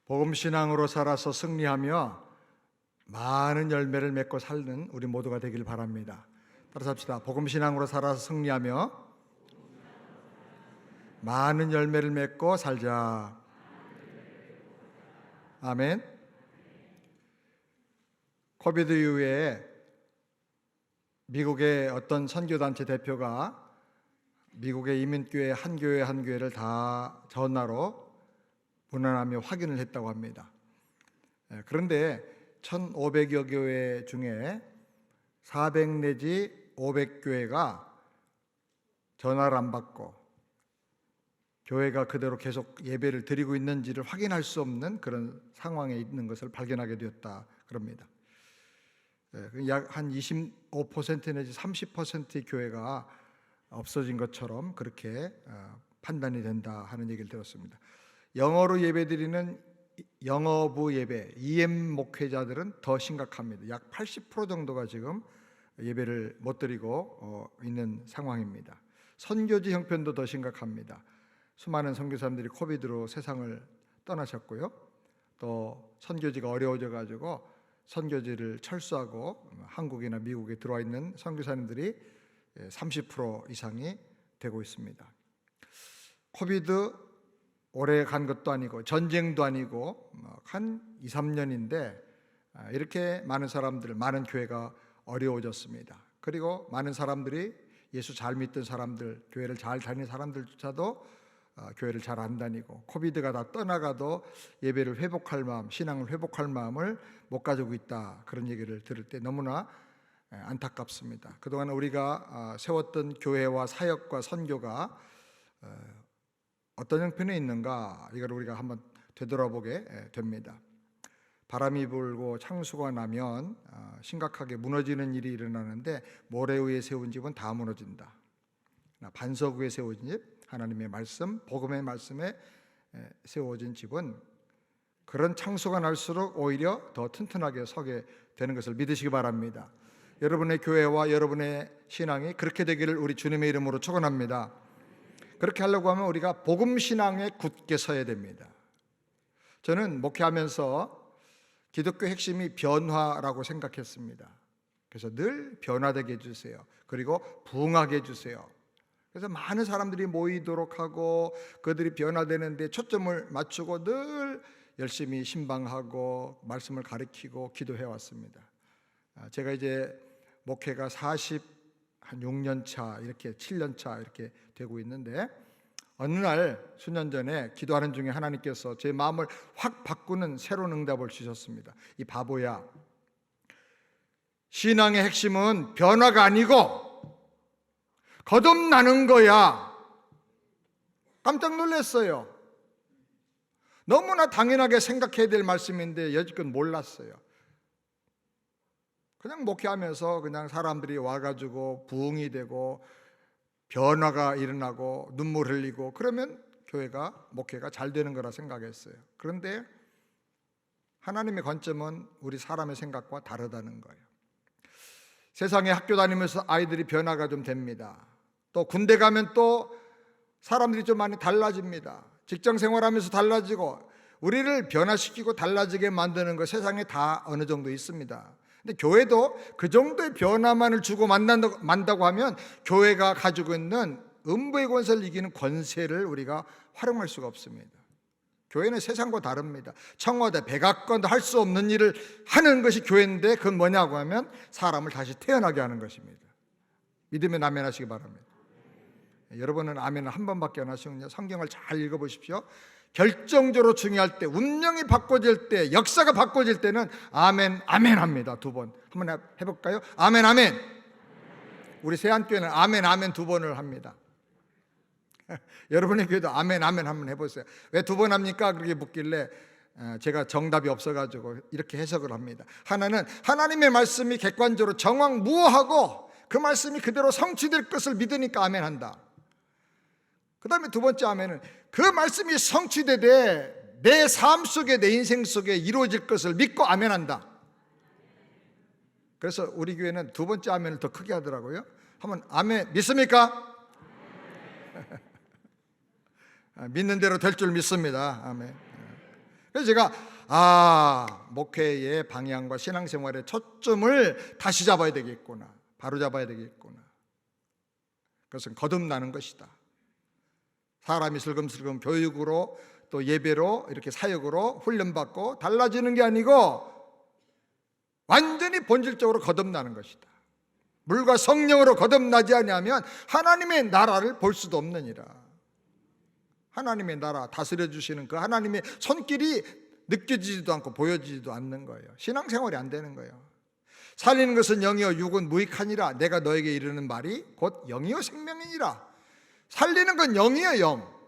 복음신앙으로 살아서 승리하며 많은 열매를 맺고 살는 우리 모두가 되길 바랍니다. 따라서 합시다. 복음신앙으로 살아서 승리하며 많은 열매를 맺고 살자. 아멘. 코비드 이후에 미국의 어떤 선교단체 대표가 미국의 이민교회 한 교회를 다 전화로 문안하며 확인을 했다고 합니다. 그런데 1,500여 교회 중에 400 내지 500교회가 전화를 안 받고 교회가 그대로 계속 예배를 드리고 있는지를 확인할 수 없는 그런 상황에 있는 것을 발견하게 되었다 그럽니다. 약 한 25% 내지 30%의 교회가 없어진 것처럼 그렇게 판단이 된다 하는 얘기를 들었습니다. 영어로 예배드리는 영어부 예배, EM 목회자들은 더 심각합니다. 약 80% 정도가 지금 예배를 못 드리고 있는 상황입니다. 선교지 형편도 더 심각합니다. 수많은 선교사님들이 코비드로 세상을 떠나셨고요. 또 선교지가 어려워져 가지고 선교지를 철수하고 한국이나 미국에 들어와 있는 선교사님들이 30% 이상이 되고 있습니다. 코비드 오래 간 것도 아니고 전쟁도 아니고 한 2, 3년인데 이렇게 많은 사람들, 많은 교회가 어려워졌습니다. 그리고 많은 사람들이 예수 잘 믿던 사람들, 교회를 잘 다니는 사람들조차도 교회를 잘 안 다니고 코비드가 다 떠나가도 예배를 회복할 마음, 신앙을 회복할 마음을 못 가지고 있다. 그런 얘기를 들을 때 너무나 안타깝습니다. 그동안 우리가 세웠던 교회와 사역과 선교가 어떤 형편에 있는가, 이걸 우리가 한번 되돌아보게 됩니다. 바람이 불고 창수가 나면 심각하게 무너지는 일이 일어나는데 모래 위에 세운 집은 다 무너진다. 반석 위에 세워진 집, 하나님의 말씀, 복음의 말씀에 세워진 집은 그런 창수가 날수록 오히려 더 튼튼하게 서게 되는 것을 믿으시기 바랍니다. 여러분의 교회와 여러분의 신앙이 그렇게 되기를 우리 주님의 이름으로 축원합니다. 그렇게 하려고 하면 우리가 복음 신앙에 굳게 서야 됩니다. 저는 목회하면서 기독교 핵심이 변화라고 생각했습니다. 그래서 늘 변화되게 해주세요. 그리고 부흥하게 해주세요. 그래서 많은 사람들이 모이도록 하고 그들이 변화되는데 초점을 맞추고 늘 열심히 신방하고 말씀을 가르치고 기도해 왔습니다. 제가 이제 목회가 46년 차, 이렇게 7년 차 이렇게 되고 있는데 어느 날 수년 전에 기도하는 중에 하나님께서 제 마음을 확 바꾸는 새로운 응답을 주셨습니다. 이 바보야, 신앙의 핵심은 변화가 아니고 거듭나는 거야. 깜짝 놀랐어요. 너무나 당연하게 생각해야 될 말씀인데 여지껏 몰랐어요. 그냥 목회하면서 그냥 사람들이 와가지고 부흥이 되고 변화가 일어나고 눈물 흘리고 그러면 교회가, 목회가 잘 되는 거라 생각했어요. 그런데 하나님의 관점은 우리 사람의 생각과 다르다는 거예요. 세상에 학교 다니면서 아이들이 변화가 좀 됩니다. 또 군대 가면 또 사람들이 좀 많이 달라집니다. 직장 생활하면서 달라지고 우리를 변화시키고 달라지게 만드는 거 세상에 다 어느 정도 있습니다. 근데 교회도 그 정도의 변화만을 주고 만다고 하면 교회가 가지고 있는 음부의 권세를 이기는 권세를 우리가 활용할 수가 없습니다. 교회는 세상과 다릅니다. 청와대, 백악관도 할 수 없는 일을 하는 것이 교회인데 그건 뭐냐고 하면 사람을 다시 태어나게 하는 것입니다. 믿으면 아멘 하시기 바랍니다. 여러분은 아멘을 한 번밖에 안 하시군요. 성경을 잘 읽어보십시오. 결정적으로 중요할 때, 운명이 바꿔질 때, 역사가 바꿔질 때는 아멘, 아멘 합니다. 2번. 한번 해볼까요? 아멘, 아멘. 우리 세안교회는 아멘, 아멘 2번을 합니다. 여러분의 교회도 아멘, 아멘 한번 해보세요. 왜 2번 합니까? 그렇게 묻길래 제가 정답이 없어가지고 이렇게 해석을 합니다. 하나는 하나님의 말씀이 객관적으로 정확무어하고 그 말씀이 그대로 성취될 것을 믿으니까 아멘 한다. 그 다음에 2번째 아멘은 그 말씀이 성취되되 내 삶 속에, 내 인생 속에 이루어질 것을 믿고 아멘 한다. 그래서 우리 교회는 2번째 아멘을 더 크게 하더라고요. 한번 아멘 믿습니까? 믿는 대로 될 줄 믿습니다. 아멘. 그래서 제가 목회의 방향과 신앙생활의 초점을 다시 잡아야 되겠구나, 바로 잡아야 되겠구나. 그것은 거듭나는 것이다. 사람이 슬금슬금 교육으로 또 예배로 이렇게 사역으로 훈련받고 달라지는 게 아니고 완전히 본질적으로 거듭나는 것이다. 물과 성령으로 거듭나지 아니하면 하나님의 나라를 볼 수도 없느니라. 하나님의 나라 다스려 주시는 그 하나님의 손길이 느껴지지도 않고 보여지지도 않는 거예요. 신앙생활이 안 되는 거예요. 살리는 것은 영이요 육은 무익하니라. 내가 너에게 이르는 말이 곧 영이요 생명이니라. 살리는 건 영이에요, 영.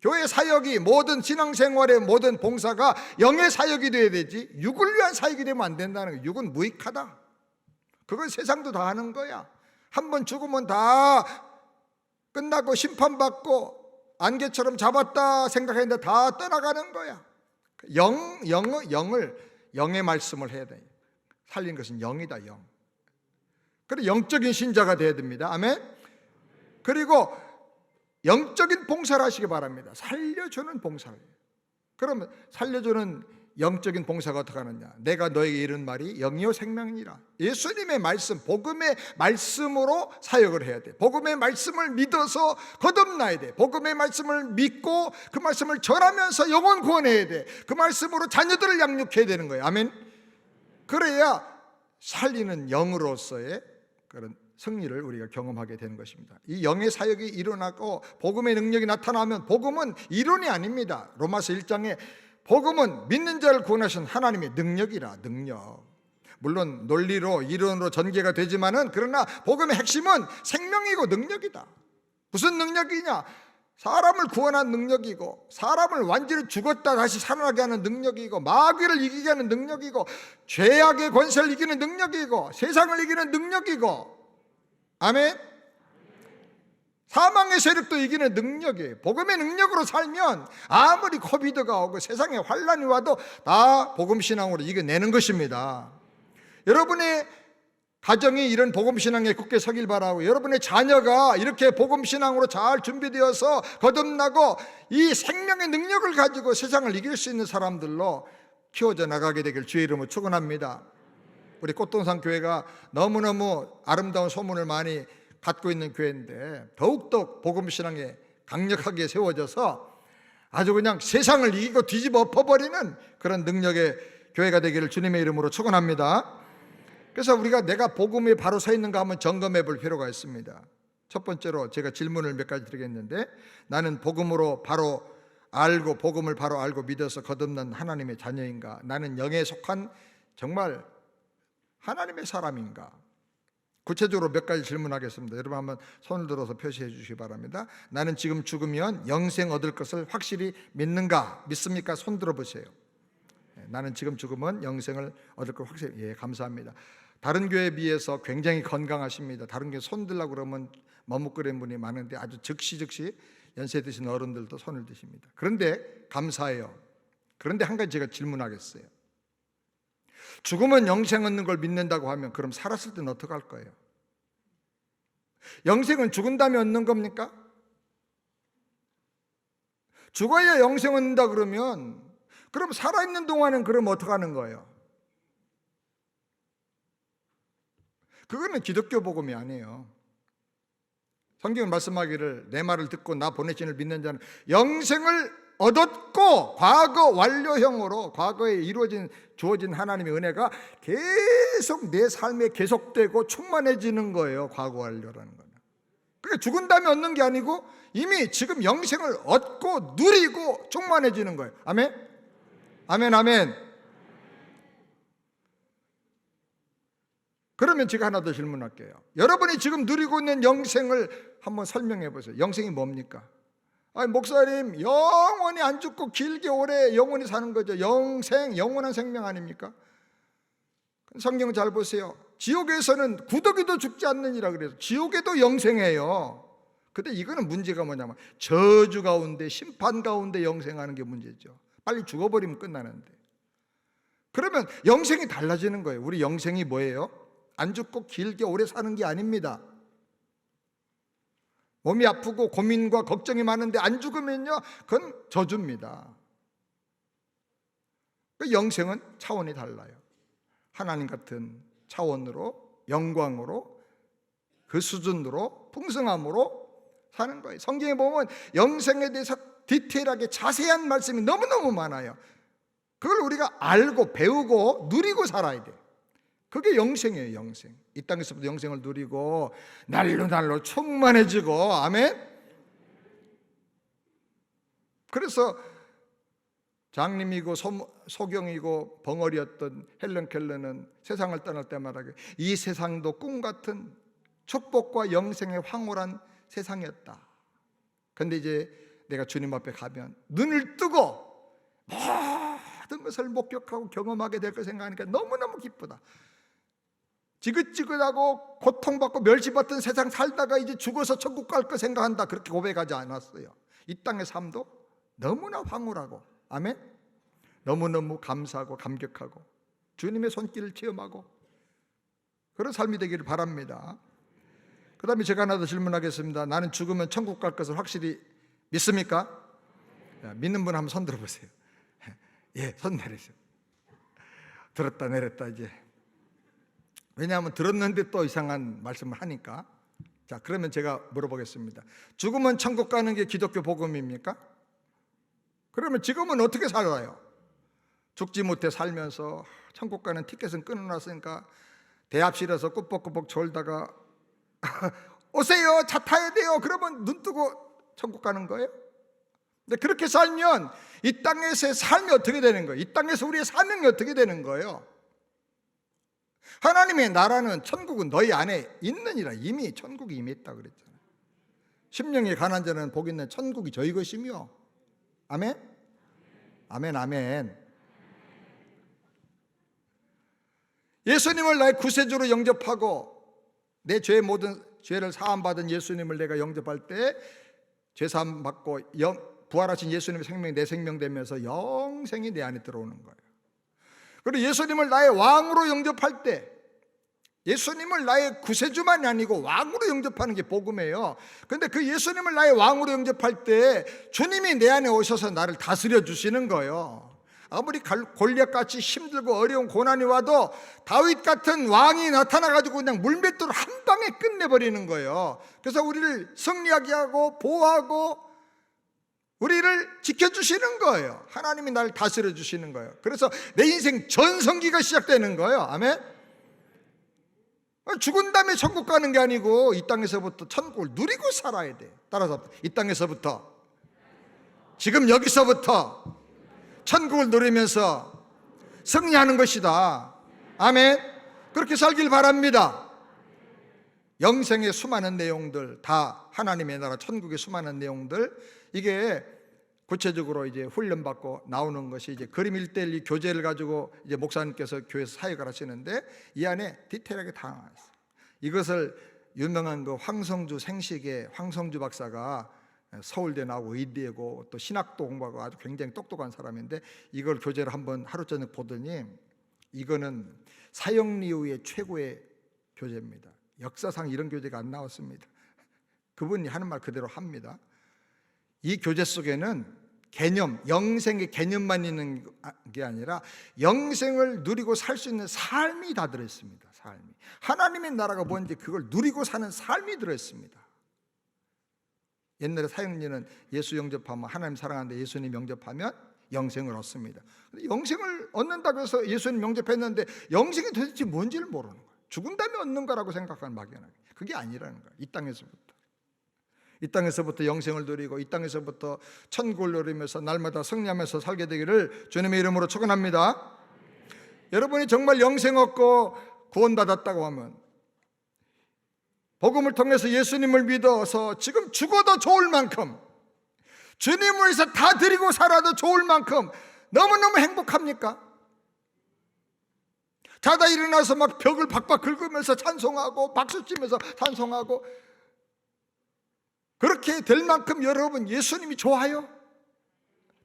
교회 사역이 모든 신앙생활의 모든 봉사가 영의 사역이 돼야 되지 육을 위한 사역이 되면 안 된다는 거예요. 육은 무익하다. 그건 세상도 다 하는 거야. 한번 죽으면 다 끝나고 심판받고 안개처럼 잡았다 생각했는데 다 떠나가는 거야. 영의 말씀을 해야 돼. 살리는 것은 영이다, 영. 그리고 영적인 신자가 돼야 됩니다. 아멘. 그리고 영적인 봉사를 하시기 바랍니다. 살려주는 봉사를. 그러면 살려주는 영적인 봉사가 어떻게 하느냐? 내가 너에게 이른 말이 영이요 생명이니라. 예수님의 말씀, 복음의 말씀으로 사역을 해야 돼. 복음의 말씀을 믿어서 거듭나야 돼. 복음의 말씀을 믿고 그 말씀을 전하면서 영혼 구원해야 돼. 그 말씀으로 자녀들을 양육해야 되는 거예요. 아멘. 그래야 살리는 영으로서의 그런 승리를 우리가 경험하게 되는 것입니다. 이 영의 사역이 일어나고 복음의 능력이 나타나면 복음은 이론이 아닙니다. 로마서 1장에 복음은 믿는 자를 구원하신 하나님의 능력이라. 능력. 물론 논리로 이론으로 전개가 되지만은 그러나 복음의 핵심은 생명이고 능력이다. 무슨 능력이냐? 사람을 구원한 능력이고 사람을 완전히 죽었다 다시 살아나게 하는 능력이고 마귀를 이기게 하는 능력이고 죄악의 권세를 이기는 능력이고 세상을 이기는 능력이고, 아멘. 사망의 세력도 이기는 능력이에요. 복음의 능력으로 살면 아무리 코비드가 오고 세상에 환란이 와도 다 복음신앙으로 이겨내는 것입니다. 여러분의 가정이 이런 복음신앙에 굳게 서길 바라고, 여러분의 자녀가 이렇게 복음신앙으로 잘 준비되어서 거듭나고 이 생명의 능력을 가지고 세상을 이길 수 있는 사람들로 키워져 나가게 되길 주의 이름으로 축원합니다. 우리 꽃동산 교회가 너무너무 아름다운 소문을 많이 갖고 있는 교회인데 더욱더 복음신앙에 강력하게 세워져서 아주 그냥 세상을 이기고 뒤집어 엎어버리는 그런 능력의 교회가 되기를 주님의 이름으로 축원합니다. 그래서 우리가 내가 복음에 바로 서 있는가 한번 점검해 볼 필요가 있습니다. 첫 번째로 제가 질문을 몇 가지 드리겠는데, 나는 복음으로 바로 알고 복음을 바로 알고 믿어서 거듭난 하나님의 자녀인가? 나는 영에 속한 정말 하나님의 사람인가? 구체적으로 몇 가지 질문하겠습니다. 여러분 한번 손을 들어서 표시해 주시기 바랍니다. 나는 지금 죽으면 영생 얻을 것을 확실히 믿는가? 믿습니까? 손 들어보세요. 나는 지금 죽으면 영생을 얻을 걸 확실히. 예, 감사합니다. 다른 교회에 비해서 굉장히 건강하십니다. 다른 교회 손 들라고 그러면 머뭇거리는 분이 많은데 아주 즉시 연세 드신 어른들도 손을 드십니다. 그런데 감사해요. 그런데 한 가지 제가 질문하겠어요. 죽으면 영생 얻는 걸 믿는다고 하면 그럼 살았을 때는 어떻게 할 거예요? 영생은 죽은 다음에 얻는 겁니까? 죽어야 영생 얻는다 그러면 그럼 살아있는 동안은 그럼 어떻게 하는 거예요? 그거는 기독교 복음이 아니에요. 성경은 말씀하기를 내 말을 듣고 나 보내신 이를 믿는 자는 영생을 얻었고, 과거 완료형으로 과거에 주어진 하나님의 은혜가 계속 내 삶에 계속되고 충만해지는 거예요. 과거 완료라는 거는. 그러니까 죽은 다음에 얻는 게 아니고 이미 지금 영생을 얻고 누리고 충만해지는 거예요. 아멘? 아멘, 아멘. 그러면 제가 하나 더 질문할게요. 여러분이 지금 누리고 있는 영생을 한번 설명해 보세요. 영생이 뭡니까? 아니, 목사님, 영원히 안 죽고 길게 오래 영원히 사는 거죠. 영생, 영원한 생명 아닙니까? 성경 잘 보세요. 지옥에서는 구더기도 죽지 않느니라 그래서 지옥에도 영생해요. 근데 이거는 문제가 뭐냐면 저주 가운데 심판 가운데 영생하는 게 문제죠. 빨리 죽어버리면 끝나는데. 그러면 영생이 달라지는 거예요. 우리 영생이 뭐예요? 안 죽고 길게 오래 사는 게 아닙니다. 몸이 아프고 고민과 걱정이 많은데 안 죽으면요, 그건 저주입니다. 그 영생은 차원이 달라요. 하나님 같은 차원으로, 영광으로, 그 수준으로, 풍성함으로 사는 거예요. 성경에 보면 영생에 대해서 디테일하게 자세한 말씀이 너무너무 많아요. 그걸 우리가 알고 배우고 누리고 살아야 돼요. 그게 영생이에요. 영생. 이 땅에서부터 영생을 누리고 날로 충만해지고, 아멘. 그래서 장님이고 소경이고 벙어리였던 헬런 켈러는 세상을 떠날 때마다 이 세상도 꿈같은 축복과 영생의 황홀한 세상이었다. 근데 이제 내가 주님 앞에 가면 눈을 뜨고 모든 것을 목격하고 경험하게 될 걸 생각하니까 너무너무 기쁘다. 지긋지긋하고 고통받고 멸시받던 세상 살다가 이제 죽어서 천국 갈 거 생각한다. 그렇게 고백하지 않았어요. 이 땅의 삶도 너무나 황홀하고, 아멘. 너무너무 감사하고 감격하고 주님의 손길을 체험하고 그런 삶이 되기를 바랍니다. 그 다음에 제가 하나 더 질문하겠습니다. 나는 죽으면 천국 갈 것을 확실히 믿습니까? 믿는 분 한번 손 들어보세요. 예, 손 내리세요. 들었다 내렸다 이제. 왜냐하면 들었는데 또 이상한 말씀을 하니까. 자, 그러면 제가 물어보겠습니다. 죽으면 천국 가는 게 기독교 복음입니까? 그러면 지금은 어떻게 살아요? 죽지 못해 살면서 천국 가는 티켓은 끊어놨으니까 대합실에서 꾸벅꾸벅 졸다가 오세요, 차 타야 돼요. 그러면 눈 뜨고 천국 가는 거예요? 근데 그렇게 살면 이 땅에서의 삶이 어떻게 되는 거예요? 이 땅에서 우리의 사명이 어떻게 되는 거예요? 하나님의 나라는, 천국은 너희 안에 있느니라. 이미 천국이 이미 있다 그랬잖아요. 심령이 가난한 자는 복 있는 천국이 저희 것이며, 아멘? 아멘, 아멘. 예수님을 나의 구세주로 영접하고 내 죄의 모든 죄를 사함받은 예수님을 내가 영접할 때 죄사함 받고 부활하신 예수님의 생명이 내 생명 되면서 영생이 내 안에 들어오는 거예요. 그리고 예수님을 나의 왕으로 영접할 때, 예수님을 나의 구세주만이 아니고 왕으로 영접하는 게 복음이에요. 그런데 그 예수님을 나의 왕으로 영접할 때 주님이 내 안에 오셔서 나를 다스려 주시는 거예요. 아무리 골리앗같이 힘들고 어려운 고난이 와도 다윗 같은 왕이 나타나가지고 그냥 물맷돌을 한 방에 끝내버리는 거예요. 그래서 우리를 승리하게 하고 보호하고 우리를 지켜주시는 거예요. 하나님이 나를 다스려 주시는 거예요. 그래서 내 인생 전성기가 시작되는 거예요. 아멘. 죽은 다음에 천국 가는 게 아니고 이 땅에서부터 천국을 누리고 살아야 돼. 따라서 이 땅에서부터, 지금 여기서부터 천국을 누리면서 승리하는 것이다. 아멘. 그렇게 살길 바랍니다. 영생의 수많은 내용들, 다 하나님의 나라 천국의 수많은 내용들, 이게 구체적으로 이제 훈련받고 나오는 것이 이제 그림 1:1 교재를 가지고 이제 목사님께서 교회에서 사역을 하시는데 이 안에 디테일하게 다 나와 있어요. 이것을 유명한 그 황성주 생식의 황성주 박사가 서울대 나오고 의대고 또 신학도 공부하고 아주 굉장히 똑똑한 사람인데 이걸 교재를 한번 하루 저녁 보더니 이거는 사형리후의 최고의 교재입니다. 역사상 이런 교재가 안 나왔습니다. 그분이 하는 말 그대로 합니다. 이 교재 속에는 개념, 영생의 개념만 있는 게 아니라 영생을 누리고 살 수 있는 삶이 다 들어있습니다. 삶이. 하나님의 나라가 뭔지 그걸 누리고 사는 삶이 들어있습니다. 옛날에 사형리는 예수 영접하면, 하나님 사랑하는데 예수님 영접하면 영생을 얻습니다. 영생을 얻는다고 해서 예수님 영접했는데 영생이 도대체 뭔지를 모르는 거예요. 죽은 다음에 얻는 거라고 생각하는 막연하게. 그게 아니라는 거예요. 이 땅에서부터 영생을 누리고 이 땅에서부터 천국을 누리면서 날마다 승리하면서 살게 되기를 주님의 이름으로 축원합니다. 여러분이 정말 영생 얻고 구원받았다고 하면, 복음을 통해서 예수님을 믿어서 지금 죽어도 좋을 만큼, 주님을 위해서 다 드리고 살아도 좋을 만큼 너무너무 행복합니까? 자다 일어나서 막 벽을 박박 긁으면서 찬송하고 박수치면서 찬송하고 그렇게 될 만큼 여러분 예수님이 좋아요?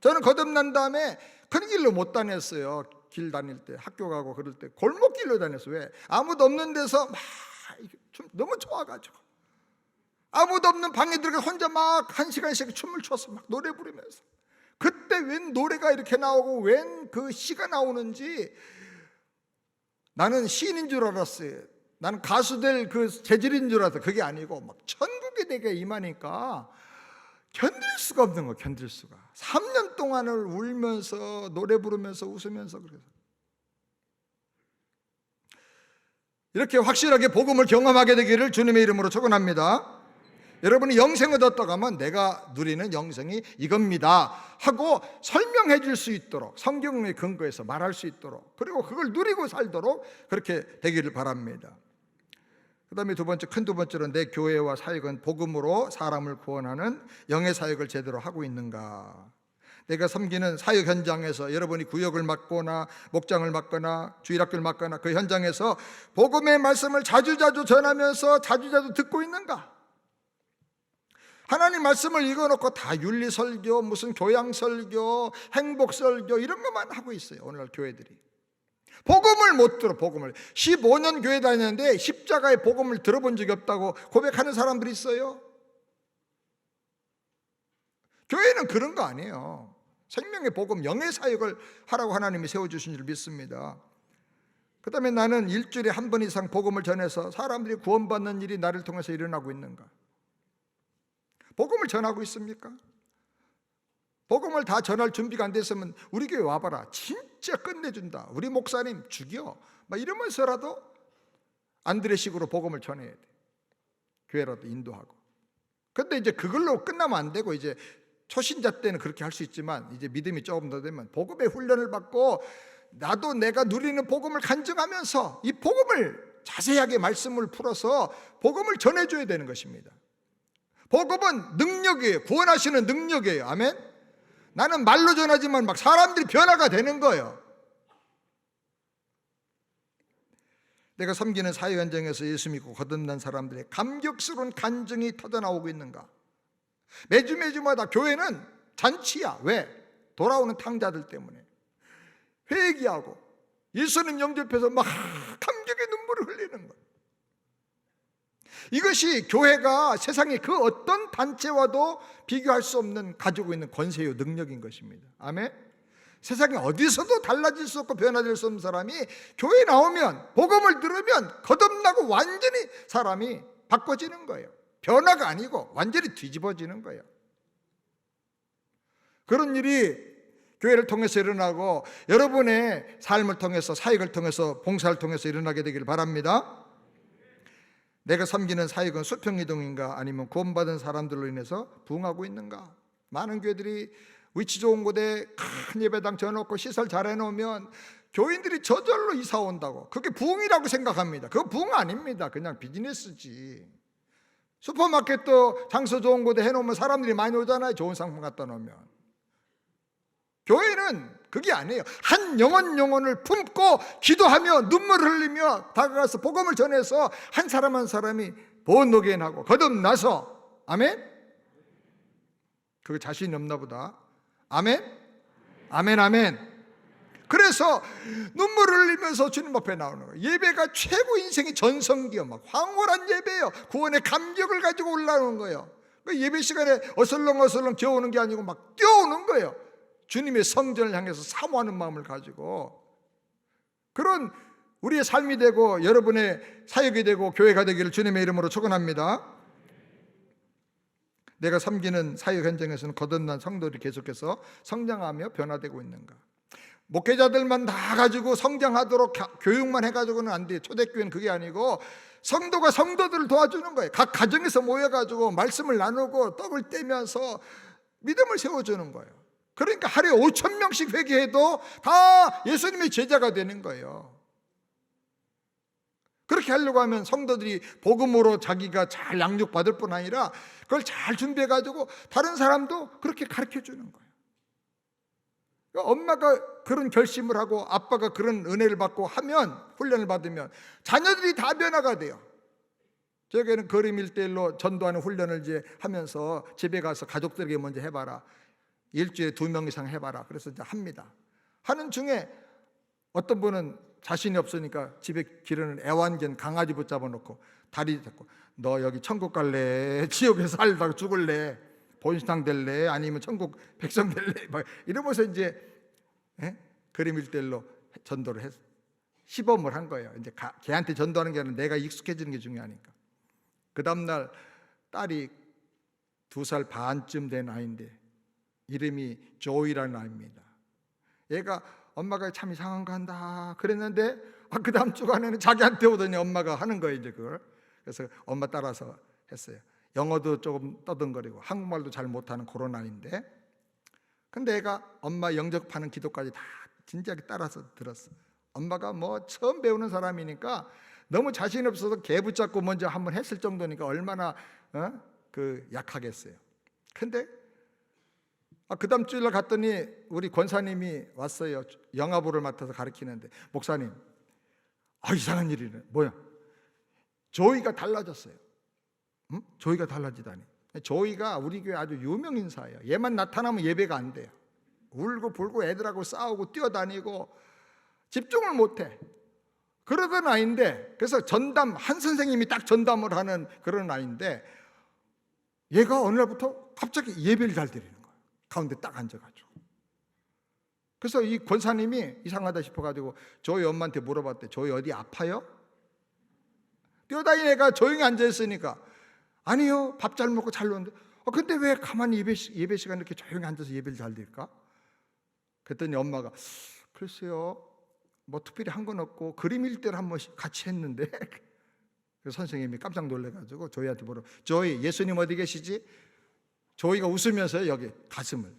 저는 거듭난 다음에 큰 길로 못 다녔어요. 길 다닐 때, 학교 가고 그럴 때 골목길로 다녔어요. 왜? 아무도 없는 데서 막 좀 너무 좋아가지고 아무도 없는 방에 들어가 혼자 막 1시간씩 춤을 춰서 막 노래 부르면서 그때 웬 노래가 이렇게 나오고 웬 그 시가 나오는지 나는 시인인 줄 알았어요. 나는 가수 될 그 재질인 줄 알았어요. 그게 아니고 막 천국이 내게 임하니까 견딜 수가 없는 거예요. 견딜 수가. 3년 동안을 울면서 노래 부르면서 웃으면서 그래서 이렇게 확실하게 복음을 경험하게 되기를 주님의 이름으로 축원합니다. 여러분이 영생을 얻어가면 내가 누리는 영생이 이겁니다 하고 설명해 줄 수 있도록 성경의 근거에서 말할 수 있도록 그리고 그걸 누리고 살도록 그렇게 되기를 바랍니다. 그 다음에 큰 두 번째로 내 교회와 사역은 복음으로 사람을 구원하는 영의 사역을 제대로 하고 있는가. 내가 섬기는 사역 현장에서 여러분이 구역을 맡거나 목장을 맡거나 주일학교를 맡거나 그 현장에서 복음의 말씀을 자주자주 전하면서 자주자주 듣고 있는가. 하나님 말씀을 읽어놓고 다 윤리설교, 무슨 교양설교, 행복설교 이런 것만 하고 있어요. 오늘날 교회들이 복음을 못 들어. 복음을 15년 교회 다녔는데 십자가의 복음을 들어본 적이 없다고 고백하는 사람들이 있어요. 교회는 그런 거 아니에요. 생명의 복음, 영의 사역을 하라고 하나님이 세워주신 줄 믿습니다. 그 다음에 나는 일주일에 한 번 이상 복음을 전해서 사람들이 구원받는 일이 나를 통해서 일어나고 있는가. 복음을 전하고 있습니까? 복음을 다 전할 준비가 안 됐으면 우리 교회 와봐라. 진짜 끝내준다. 우리 목사님 죽여. 막 이러면서라도 안드레식으로 복음을 전해야 돼. 교회라도 인도하고. 근데 이제 그걸로 끝나면 안 되고 이제 초신자 때는 그렇게 할 수 있지만 이제 믿음이 조금 더 되면 복음의 훈련을 받고 나도 내가 누리는 복음을 간증하면서 이 복음을 자세하게 말씀을 풀어서 복음을 전해줘야 되는 것입니다. 복음은 능력이에요. 구원하시는 능력이에요. 아멘. 나는 말로 전하지만 막 사람들이 변화가 되는 거예요. 내가 섬기는 사회 현장에서 예수 믿고 거듭난 사람들의 감격스러운 간증이 터져나오고 있는가. 매주마다 교회는 잔치야. 왜? 돌아오는 탕자들 때문에 회개하고 예수님 영접해서 막 감격의 눈물을 흘리는 거예요. 이것이 교회가 세상의 그 어떤 단체와도 비교할 수 없는 가지고 있는 권세요 능력인 것입니다. 아멘. 세상에 어디서도 달라질 수 없고 변화될 수 없는 사람이 교회에 나오면 복음을 들으면 거듭나고 완전히 사람이 바꿔지는 거예요. 변화가 아니고 완전히 뒤집어지는 거예요. 그런 일이 교회를 통해서 일어나고 여러분의 삶을 통해서 사역을 통해서 봉사를 통해서 일어나게 되기를 바랍니다. 내가 섬기는 사역은 수평이동인가 아니면 구원받은 사람들로 인해서 부흥하고 있는가. 많은 교회들이 위치 좋은 곳에 큰 예배당 지어놓고 시설 잘 해놓으면 교인들이 저절로 이사 온다고 그게 부흥이라고 생각합니다. 그거 부흥 아닙니다. 그냥 비즈니스지. 슈퍼마켓도 장소 좋은 곳에 해놓으면 사람들이 많이 오잖아요. 좋은 상품 갖다 놓으면. 교회는 그게 아니에요. 한 영혼을 품고 기도하며 눈물을 흘리며 다가가서 복음을 전해서 한 사람 한 사람이 본노개인하고 거듭나서 아멘? 그거 자신이 없나 보다. 아멘? 아멘 아멘. 그래서 눈물을 흘리면서 주님 앞에 나오는 거예요. 예배가 최고 인생의 전성기요. 막 황홀한 예배예요. 구원의 감격을 가지고 올라오는 거예요. 그 예배 시간에 어슬렁어슬렁 기어오는 게 아니고 막 뛰어오는 거예요. 주님의 성전을 향해서 사모하는 마음을 가지고. 그런 우리의 삶이 되고 여러분의 사역이 되고 교회가 되기를 주님의 이름으로 축원합니다. 내가 섬기는 사역 현장에서는 거듭난 성도들이 계속해서 성장하며 변화되고 있는가. 목회자들만 다 가지고 성장하도록 교육만 해가지고는 안 돼요. 초대교회는 그게 아니고 성도가 성도들을 도와주는 거예요. 각 가정에서 모여가지고 말씀을 나누고 떡을 떼면서 믿음을 세워주는 거예요. 그러니까 하루에 5,000명씩 회개해도 다 예수님의 제자가 되는 거예요. 그렇게 하려고 하면 성도들이 복음으로 자기가 잘 양육받을 뿐 아니라 그걸 잘 준비해가지고 다른 사람도 그렇게 가르쳐주는 거예요. 그러니까 엄마가 그런 결심을 하고 아빠가 그런 은혜를 받고 하면, 훈련을 받으면 자녀들이 다 변화가 돼요. 저에게는 거림 1:1로 전도하는 훈련을 이제 하면서 집에 가서 가족들에게 먼저 해봐라. 일주일에 2명 이상 해봐라. 그래서 이제 합니다. 하는 중에 어떤 분은 자신이 없으니까 집에 기르는 애완견 강아지 붙잡아 놓고 다리 잡고 너 여기 천국 갈래? 지옥에서 살다가 죽을래? 본신앙 될래 아니면 천국 백성 될래 막 이러면서 이제 그림 1대1로 전도를 했어. 시범을 한 거예요. 이제 걔한테 전도하는 게 아니라 내가 익숙해지는 게 중요하니까. 그 다음날 딸이 2살 반쯤 된 아이인데 이름이 조이라는 아이입니다. 얘가 엄마가 참 이상한 거 한다 그랬는데 그 다음 주간에는 자기한테 오더니 엄마가 하는 거예요 이제 그걸. 그래서 엄마 따라서 했어요. 영어도 조금 떠듬거리고 한국말도 잘 못하는 그런 아이인데, 근데 애가 엄마 영접하는 기도까지 다 진지하게 따라서 들었어. 엄마가 뭐 처음 배우는 사람이니까 너무 자신 없어서 개 붙잡고 먼저 한번 했을 정도니까 얼마나 약하겠어요. 근데 그 다음 주일날 갔더니 우리 권사님이 왔어요. 영화부를 맡아서 가르치는데, 목사님 이상한 일이네. 뭐야? 조이가 달라졌어요. 조이가 달라지다니. 조이가 우리 교회 아주 유명 인사예요. 얘만 나타나면 예배가 안 돼요. 울고 불고 애들하고 싸우고 뛰어다니고 집중을 못해. 그러던 아이인데, 그래서 전담 한 선생님이 딱 전담을 하는 그런 아이인데, 얘가 어느 날부터 갑자기 예배를 잘 드리는 거예요. 가운데 딱 앉아가지고. 그래서 이 권사님이 이상하다 싶어가지고 조이 엄마한테 물어봤대. 조이 어디 아파요? 뛰어다니는 애가 조용히 앉아있으니까 아니요, 밥 잘 먹고 잘 노는데 근데 왜 가만히 예배 시간 이렇게 조용히 앉아서 예배를 잘 드릴까? 그랬더니 엄마가 글쎄요, 뭐 특별히 한 건 없고 그림 1대를 한번 같이 했는데 그래서 선생님이 깜짝 놀래가지고 조이한테 물어. 조이, 예수님 어디 계시지? 조이가 웃으면서 여기 가슴을,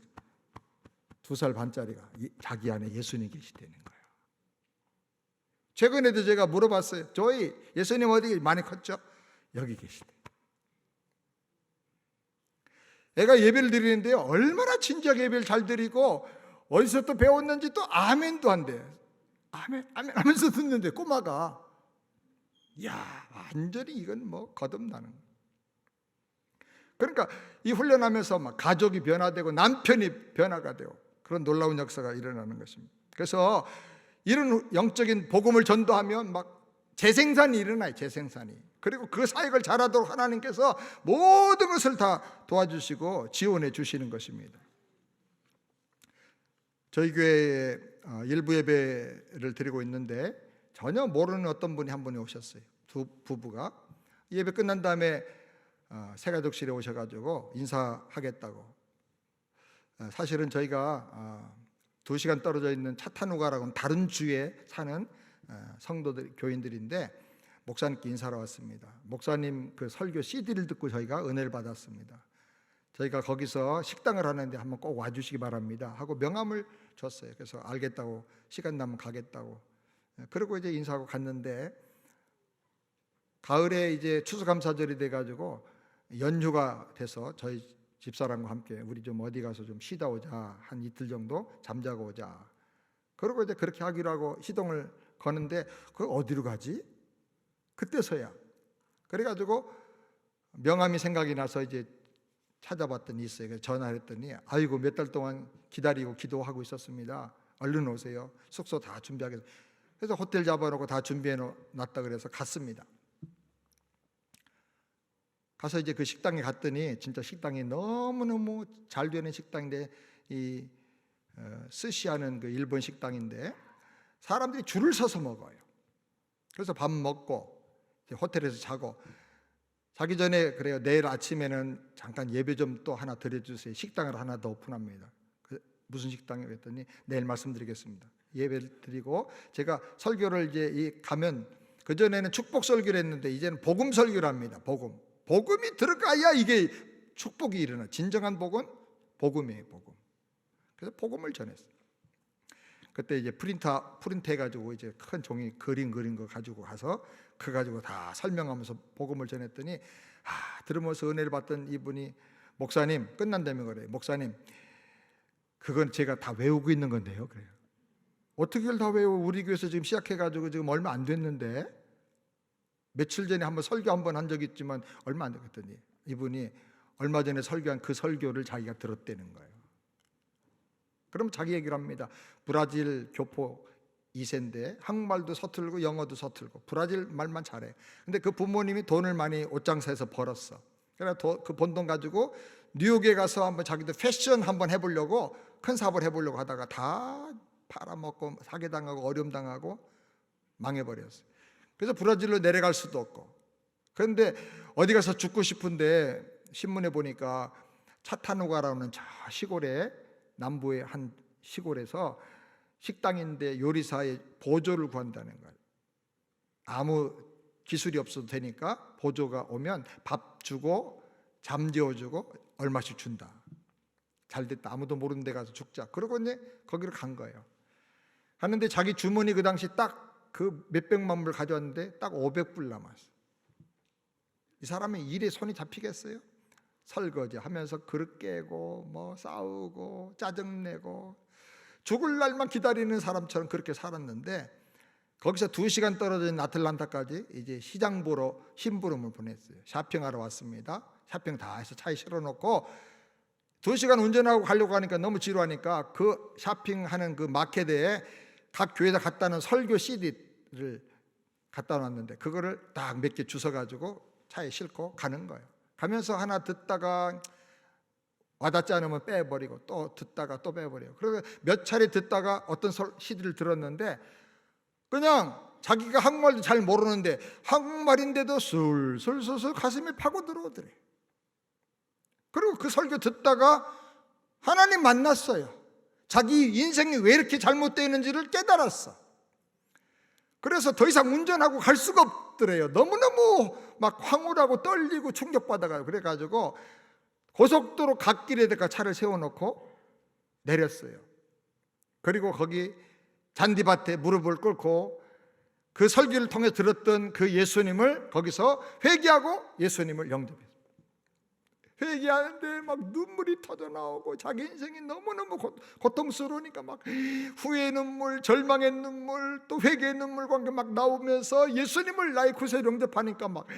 2살 반짜리가 자기 안에 예수님 계시다는 거예요. 최근에도 제가 물어봤어요. 조이, 예수님 어디? 많이 컸죠? 여기 계시대. 애가 예배를 드리는데 얼마나 진지하게 예배를 잘 드리고 어디서 또 배웠는지 또 아멘도 한대. 아멘 하면서 듣는데 꼬마가, 이야, 완전히 이건 뭐 거듭나는 거예요. 그러니까 이 훈련하면서 막 가족이 변화되고 남편이 변화가 되고 그런 놀라운 역사가 일어나는 것입니다. 그래서 이런 영적인 복음을 전도하면 막 재생산이 일어나요. 재생산이. 그리고 그 사역을 잘하도록 하나님께서 모든 것을 다 도와주시고 지원해 주시는 것입니다. 저희 교회에 일부 예배를 드리고 있는데 전혀 모르는 어떤 분이 한 분이 오셨어요. 두 부부가 예배 끝난 다음에 새가족실에 오셔가지고 인사하겠다고. 사실은 저희가 2시간 떨어져 있는 차타누가라고 하는 다른 주에 사는 성도들, 교인들인데 목사님께 인사하러 왔습니다. 목사님 그 설교 CD를 듣고 저희가 은혜를 받았습니다. 저희가 거기서 식당을 하는데 한번 꼭 와주시기 바랍니다 하고 명함을 줬어요. 그래서 알겠다고, 시간 나면 가겠다고. 그리고 이제 인사하고 갔는데, 가을에 이제 추수감사절이 돼가지고 연휴가 돼서 저희 집사람과 함께 우리 좀 어디 가서 좀 쉬다 오자, 한 이틀 정도 잠자고 오자. 그리고 이제 그렇게 하기로 하고 시동을 거는데 그 어디로 가지? 그때서야. 그래가지고 명함이 생각이 나서 이제 찾아봤더니 있어요. 그래서 전화를 했더니 아이고 몇 달 동안 기다리고 기도하고 있었습니다. 얼른 오세요. 숙소 다 준비하게. 그래서 호텔 잡아놓고 다 준비해 놨다 그래서 갔습니다. 가서 이제 그 식당에 갔더니 진짜 식당이 너무너무 잘 되는 식당인데, 이 스시하는 그 일본 식당인데 사람들이 줄을 서서 먹어요. 그래서 밥 먹고 이제 호텔에서 자고, 자기 전에 그래요. 내일 아침에는 잠깐 예배 좀 또 하나 드려주세요. 식당을 하나 더 오픈합니다. 무슨 식당이라고 했더니 내일 말씀드리겠습니다. 예배를 드리고 제가 설교를 이제 가면, 그전에는 축복 설교를 했는데 이제는 복음 설교를 합니다. 복음이 들어가야 이게 축복이 일어나. 진정한 복은 복음이에요. 복음. 그래서 복음을 전했어요. 그때 이제 프린트 해가지고 이제 큰 종이 그린 거 가지고 가서 그 가지고 다 설명하면서 복음을 전했더니 들으면서 은혜를 받던 이분이, 목사님, 끝난다며 그래요. 목사님, 그건 제가 다 외우고 있는 건데요. 그래요. 어떻게 다 외워? 우리 교회에서 지금 시작해가지고 지금 얼마 안 됐는데, 며칠 전에 한번 설교 한번 한 적이 있지만 얼마 안 됐더니 이분이 얼마 전에 설교한 그 설교를 자기가 들었다는 거예요. 그럼 자기 얘기를 합니다. 브라질 교포 2세인데 한국말도 서툴고 영어도 서툴고 브라질 말만 잘해. 근데 그 부모님이 돈을 많이 옷장사에서 벌었어. 그래 그 번 돈 가지고 뉴욕에 가서 한번 자기도 패션 한번 해보려고 큰 사업을 해보려고 하다가 다 팔아먹고 사기당하고 어려움당하고 망해버렸어요. 그래서 브라질로 내려갈 수도 없고. 그런데 어디 가서 죽고 싶은데 신문에 보니까 차타누가라는 저 시골에, 남부의 한 시골에서 식당인데 요리사의 보조를 구한다는 거예요. 아무 기술이 없어도 되니까 보조가 오면 밥 주고 잠 재워주고 얼마씩 준다. 잘 됐다. 아무도 모르는 데 가서 죽자. 그러고 이제 거기로 간 거예요. 하는데 자기 주머니 그 당시 딱 그 몇백만 불 가져왔는데 딱 500불 남았어. 이 사람의 일에 손이 잡히겠어요? 설거지 하면서 그릇 깨고 뭐 싸우고 짜증내고 죽을 날만 기다리는 사람처럼 그렇게 살았는데, 거기서 2시간 떨어진 아틀란타까지 이제 시장 보러 심부름을 보냈어요. 쇼핑하러 왔습니다. 쇼핑 다 해서 차에 실어놓고 2시간 운전하고 가려고 하니까 너무 지루하니까 그 쇼핑하는 그 마켓에 각 교회에다 갖다 놓은 설교 CD를 갖다 놨는데 그거를 딱 몇 개 주워가지고 차에 싣고 가는 거예요. 가면서 하나 듣다가 와닿지 않으면 빼버리고 또 듣다가 또 빼버려요. 그래서 몇 차례 듣다가 어떤 CD를 들었는데 그냥 자기가 한국말도 잘 모르는데 한국말인데도 술술술술 가슴에 파고 들어오더래. 그리고 그 설교 듣다가 하나님 만났어요. 자기 인생이 왜 이렇게 잘못되어 있는지를 깨달았어. 그래서 더 이상 운전하고 갈 수가 없더래요. 너무너무 막 황홀하고 떨리고 충격받아가요. 그래가지고 고속도로 갓길에다가 차를 세워놓고 내렸어요. 그리고 거기 잔디밭에 무릎을 꿇고 그 설교를 통해 들었던 그 예수님을 거기서 회개하고 예수님을 영접했어요. 회개하는데 막 눈물이 터져 나오고 자기 인생이 너무너무 고통스러우니까 막 후회의 눈물, 절망의 눈물, 또 회개의 눈물과 함께 막 나오면서 예수님을 나의 구세주로 영접하니까 막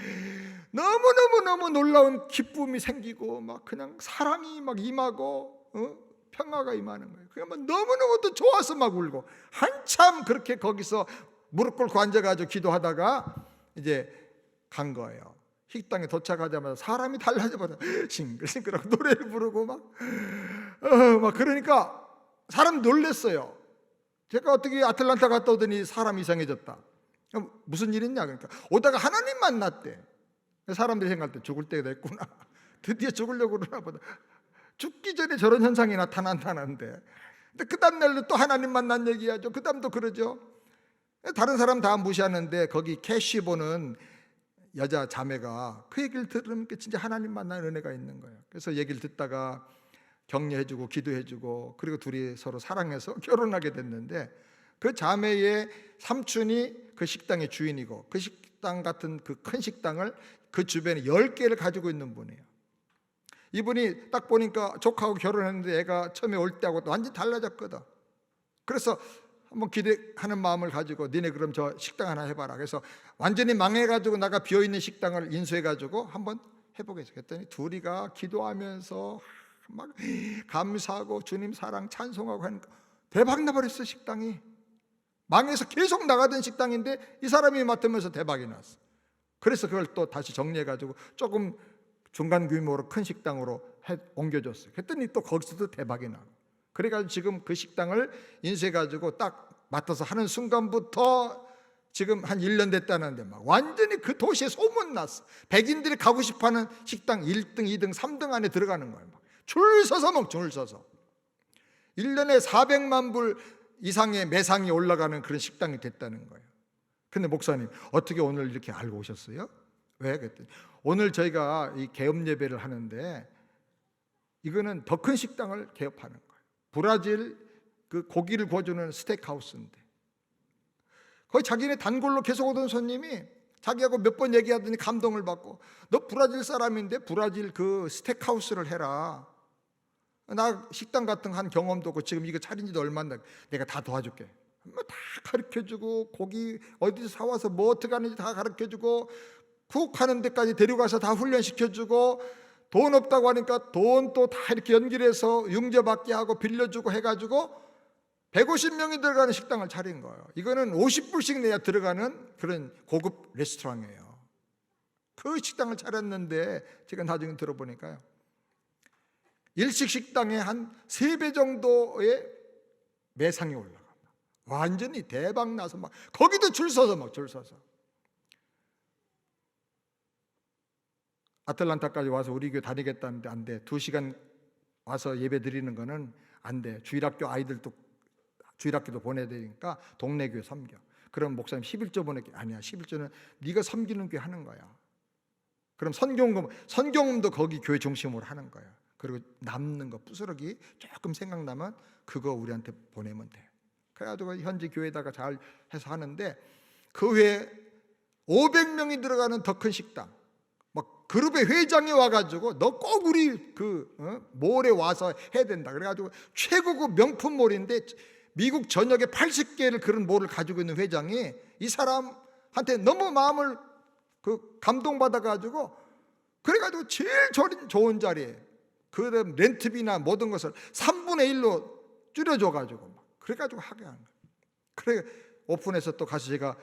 너무너무 놀라운 기쁨이 생기고 막 그냥 사랑이 막 임하고 평화가 임하는 거예요. 그러니까 너무너무 또 좋아서 막 울고 한참 그렇게 거기서 무릎 꿇고 앉아가지고 기도하다가 이제 간 거예요. 식당에 도착하자마자 사람이 달라져버려. 싱글싱글하고 노래를 부르고 막 그러니까 사람 놀랬어요. 제가 어떻게 아틀란타 갔다 오더니 사람 이상해졌다. 무슨 일 있냐 그러니까 오다가 하나님 만났대. 사람들이 생각할 때 죽을 때가 됐구나. 드디어 죽으려고 그러나 보다. 죽기 전에 저런 현상이 나타난다는데, 근데 그 다음날도 또 하나님 만난 얘기하죠. 그 다음도 그러죠. 다른 사람 다 무시하는데 거기 캐시 보는 여자 자매가 그 얘기를 들으니까 진짜 하나님 만난 은혜가 있는 거예요. 그래서 얘기를 듣다가 격려해주고 기도해주고 그리고 둘이 서로 사랑해서 결혼하게 됐는데, 그 자매의 삼촌이 그 식당의 주인이고 그 식당 같은 그 큰 식당을 그 주변에 10개를 가지고 있는 분이에요. 이분이 딱 보니까 조카하고 결혼했는데 애가 처음에 올 때하고 완전히 달라졌거든. 그래서 한번 기대하는 마음을 가지고 니네 그럼 저 식당 하나 해봐라. 그래서 완전히 망해가지고 나가 비어있는 식당을 인수해가지고 한번 해보겠어. 그랬더니 둘이가 기도하면서 막 감사하고 주님 사랑 찬송하고 하니까 대박 나버렸어. 식당이 망해서 계속 나가던 식당인데 이 사람이 맡으면서 대박이 났어. 그래서 그걸 또 다시 정리해가지고 조금 중간 규모로 큰 식당으로 옮겨줬어요. 그랬더니 또 거기서도 대박이 나고, 그래가지고 지금 그 식당을 인수해가지고 딱 맡아서 하는 순간부터 지금 한 1년 됐다는데 막 완전히 그 도시에 소문났어. 백인들이 가고 싶어하는 식당 1등, 2등, 3등 안에 들어가는 거예요. 줄 서서 막 줄 서서 1년에 400만 불 이상의 매상이 올라가는 그런 식당이 됐다는 거예요. 근데 목사님 어떻게 오늘 이렇게 알고 오셨어요? 왜? 그랬더니 오늘 저희가 이 개업 예배를 하는데 이거는 더 큰 식당을 개업하는 거예요. 브라질 그 고기를 구워주는 스테이크하우스인데 거의 자기네 단골로 계속 오던 손님이 자기하고 몇 번 얘기하더니 감동을 받고, 너 브라질 사람인데 브라질 그 스테이크하우스를 해라. 나 식당 같은 거 한 경험도 없고 지금 이거 차린 지도 얼마 안 돼. 내가 다 도와줄게. 뭐 다 가르쳐주고 고기 어디서 사와서 뭐 어떻게 하는지 다 가르쳐주고 쿡하는 데까지 데려가서 다 훈련시켜주고, 돈 없다고 하니까 돈 또 다 이렇게 연결해서 융자받게 하고 빌려주고 해가지고 150명이 들어가는 식당을 차린 거예요. 이거는 50불씩 내야 들어가는 그런 고급 레스토랑이에요. 그 식당을 차렸는데 제가 나중에 들어보니까요, 일식 식당에 한 3배 정도의 매상이 올라가. 완전히 대박 나서 막 거기도 줄 서서 아틀란타까지 와서 우리 교회 다니겠다는데 안 돼. 2시간 와서 예배 드리는 거는 안 돼. 주일학교도 보내야 되니까 동네 교회 섬겨. 그럼 목사님 11조 보낼게. 아니야, 11조는 네가 섬기는 교회 하는 거야. 그럼 선교음도 거기 교회 중심으로 하는 거야. 그리고 남는 거 부스러기 조금 생각나면 그거 우리한테 보내면 돼. 그래가지고 현지 교회에다가 잘 해서 하는데, 그 외에 500명이 들어가는 더 큰 식당, 막 그룹의 회장이 와가지고 너 꼭 우리 몰에 와서 해야 된다. 그래가지고 최고급 명품 몰인데 미국 전역에 80개를 그런 몰을 가지고 있는 회장이 이 사람한테 너무 마음을 감동받아가지고, 그래가지고 제일 좋은 자리에 그 렌트비나 모든 것을 3분의 1로 줄여줘가지고 그래가지고 하게 하는 거예요. 그래 오픈해서 또 가서 제가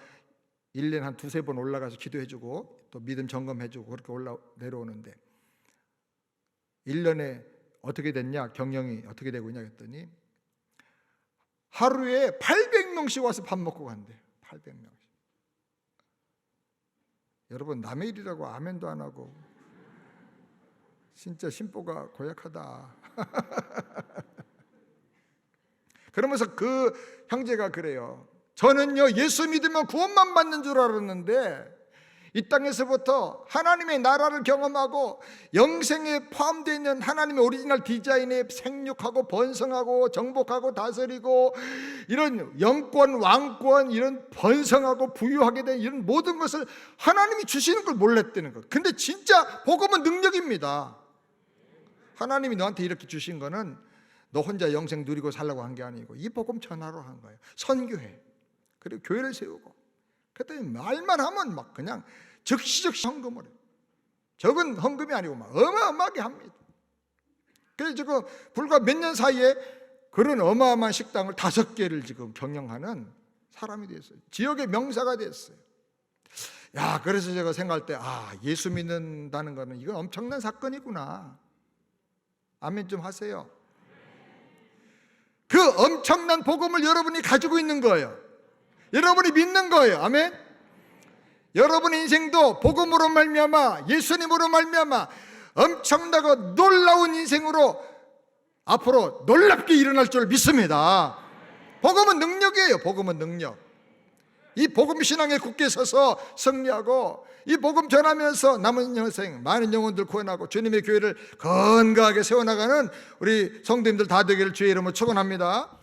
1년에 한 2-3번 올라가서 기도해주고 또 믿음 점검해주고 그렇게 내려오는데, 1년에 어떻게 됐냐, 경영이 어떻게 되고 있냐 했더니 하루에 800명씩 와서 밥 먹고 간대요. 800명씩. 여러분, 남의 일이라고 아멘도 안 하고 진짜 심보가 고약하다. 그러면서 그 형제가 그래요. 저는요, 예수 믿으면 구원만 받는 줄 알았는데 이 땅에서부터 하나님의 나라를 경험하고 영생에 포함되어 있는 하나님의 오리지널 디자인에 생육하고 번성하고 정복하고 다스리고 이런 영권, 왕권, 이런 번성하고 부유하게 된 이런 모든 것을 하나님이 주시는 걸 몰랐다는 것. 근데 진짜 복음은 능력입니다. 하나님이 너한테 이렇게 주신 거는 너 혼자 영생 누리고 살라고 한 게 아니고 이 복음 전하러 한 거예요. 선교회, 그리고 교회를 세우고. 그랬더니 말만 하면 막 그냥 즉시 헌금을 해요. 적은 헌금이 아니고 막 어마어마하게 합니다. 그래서 지금 불과 몇 년 사이에 그런 어마어마한 식당을 5개를 지금 경영하는 사람이 됐어요. 지역의 명사가 됐어요. 그래서 제가 생각할 때 예수 믿는다는 거는 이건 엄청난 사건이구나. 아멘 좀 하세요. 그 엄청난 복음을 여러분이 가지고 있는 거예요. 여러분이 믿는 거예요. 아멘. 여러분의 인생도 복음으로 말미암아, 예수님으로 말미암아 엄청나고 놀라운 인생으로 앞으로 놀랍게 일어날 줄 믿습니다. 복음은 능력이에요. 복음은 능력. 이 복음 신앙에 굳게 서서 승리하고 이 복음 전하면서 남은 여생 많은 영혼들 구원하고 주님의 교회를 건강하게 세워나가는 우리 성도님들 다 되기를 주의 이름으로 축원합니다.